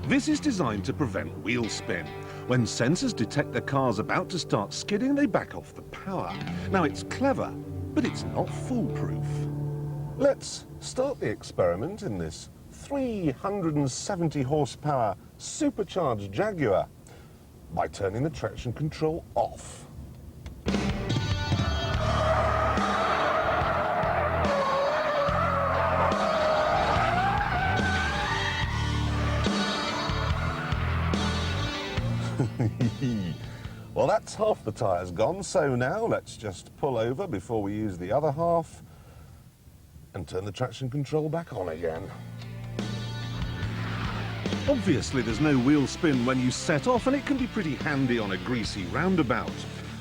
This is designed to prevent wheel spin. When sensors detect the car's about to start skidding, they back off the power. Now, it's clever, but it's not foolproof. Let's start the experiment in this 370 horsepower supercharged Jaguar by turning the traction control off. Well, that's half the tyres gone, so now let's just pull over before we use the other half and turn the traction control back on again. Obviously, there's no wheel spin when you set off, and it can be pretty handy on a greasy roundabout.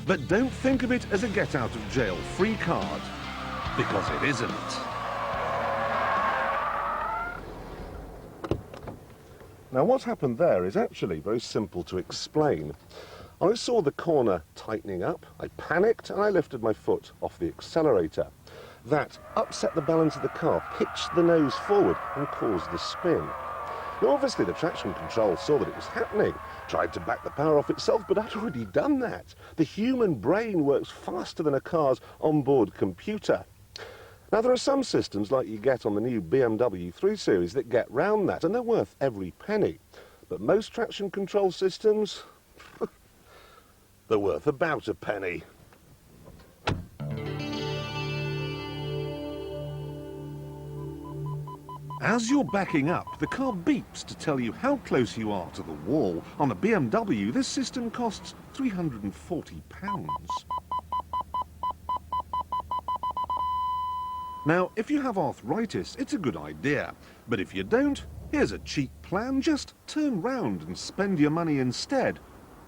But don't think of it as a get-out-of-jail-free card, because it isn't. Now, what happened there is actually very simple to explain. I saw the corner tightening up, I panicked, and I lifted my foot off the accelerator. That upset the balance of the car, pitched the nose forward, and caused the spin. Now, obviously, the traction control saw that it was happening, tried to back the power off itself, but I'd already done that. The human brain works faster than a car's onboard computer. Now, there are some systems, like you get on the new BMW 3 Series, that get round that, and they're worth every penny. But most traction control systems, they're worth about a penny. As you're backing up, the car beeps to tell you how close you are to the wall. On a BMW, this system costs £340. Now, if you have arthritis, it's a good idea. But if you don't, here's a cheap plan. Just turn round and spend your money instead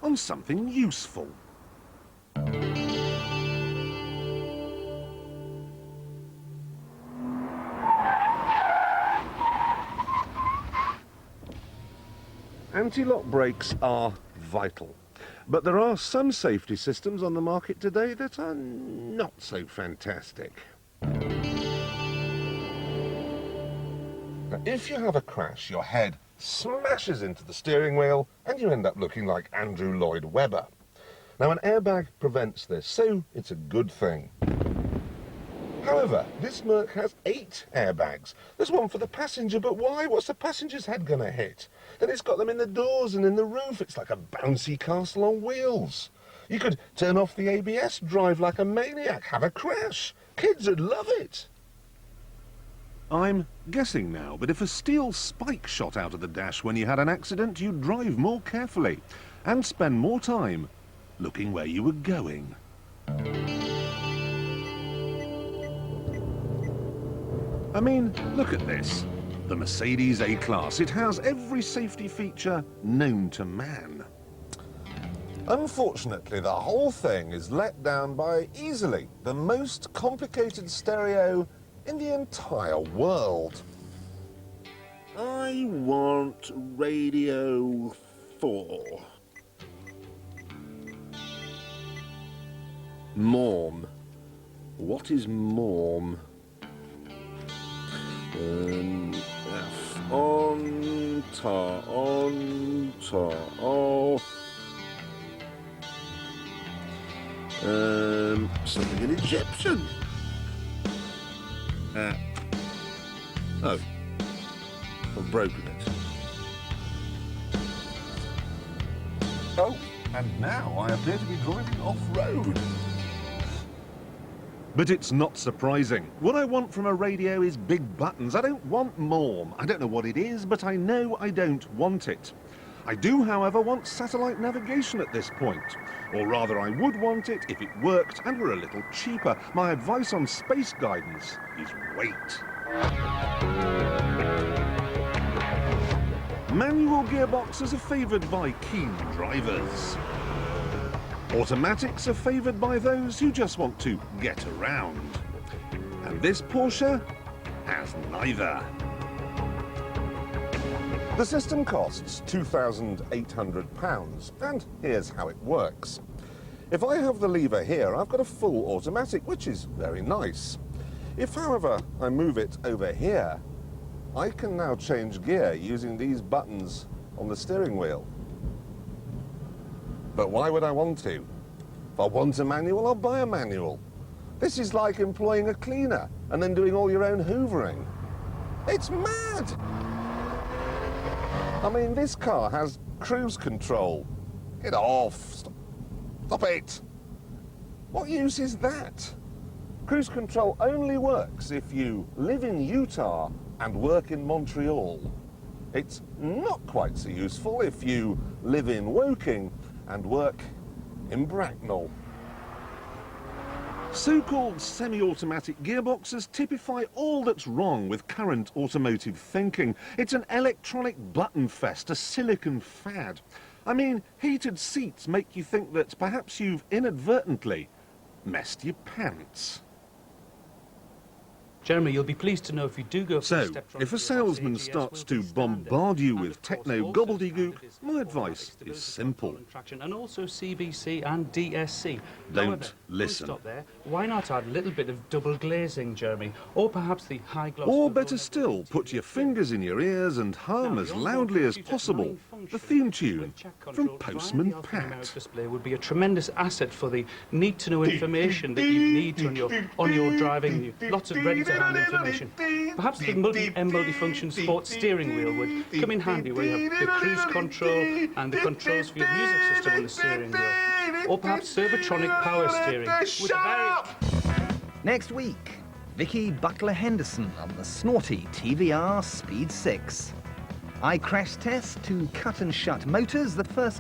on something useful. Anti-lock brakes are vital, but there are some safety systems on the market today that are not so fantastic. Now, if you have a crash, your head smashes into the steering wheel and you end up looking like Andrew Lloyd Webber. Now, an airbag prevents this, so it's a good thing. However, this Merc has 8 airbags. There's one for the passenger, but why? What's the passenger's head going to hit? Then it's got them in the doors and in the roof. It's like a bouncy castle on wheels. You could turn off the ABS, drive like a maniac, have a crash. Kids would love it. I'm guessing now, but if a steel spike shot out of the dash when you had an accident, you'd drive more carefully and spend more time looking where you were going. I mean, look at this. The Mercedes A-Class. It has every safety feature known to man. Unfortunately, the whole thing is let down by easily the most complicated stereo in the entire world. I want Radio 4. Morm. What is morm? On, ta, oh. Something in Egyptian. Oh, I've broken it. Oh, and now I appear to be driving off-road. But it's not surprising. What I want from a radio is big buttons. I don't want morm. I don't know what it is, but I know I don't want it. I do, however, want satellite navigation at this point. Or rather, I would want it if it worked and were a little cheaper. My advice on space guidance is wait. Manual gearboxes are favoured by keen drivers. Automatics are favoured by those who just want to get around. And this Porsche has neither. The system costs £2,800, and here's how it works. If I have the lever here, I've got a full automatic, which is very nice. If, however, I move it over here, I can now change gear using these buttons on the steering wheel. But why would I want to? If I want a manual, I'll buy a manual. This is like employing a cleaner and then doing all your own hoovering. It's mad! I mean, this car has cruise control. Get off. Stop it. What use is that? Cruise control only works if you live in Utah and work in Montreal. It's not quite so useful if you live in Woking and work in Bracknell. So-called semi-automatic gearboxes typify all that's wrong with current automotive thinking. It's an electronic button fest, a silicon fad. I mean, heated seats make you think that perhaps you've inadvertently messed your pants. Jeremy, you'll be pleased to know if you do go for So, the step-front if a gearbox, salesman AGS starts will to be standard. bombard you And with of course, techno also gobbledygook, standard is my automatic advice stability is control simple. and traction, and also CBC and DSC. Don't However, listen. Stop there. Why not add a little bit of double glazing, Jeremy? Or perhaps the high gloss... Or better still, put your fingers in your ears and hum as loudly as possible the theme tune from Postman Pat. Display would be a tremendous asset for the need-to-know information that you need on your driving. Lots of ready-to-hand information. Perhaps the multi-function sports steering wheel would come in handy, where you have the cruise control and the controls for your music system on the steering wheel. Or perhaps Servotronic power steering. Next week, Vicky Butler-Henderson on the snorty TVR Speed 6. I crash test to cut and shut motors the first time.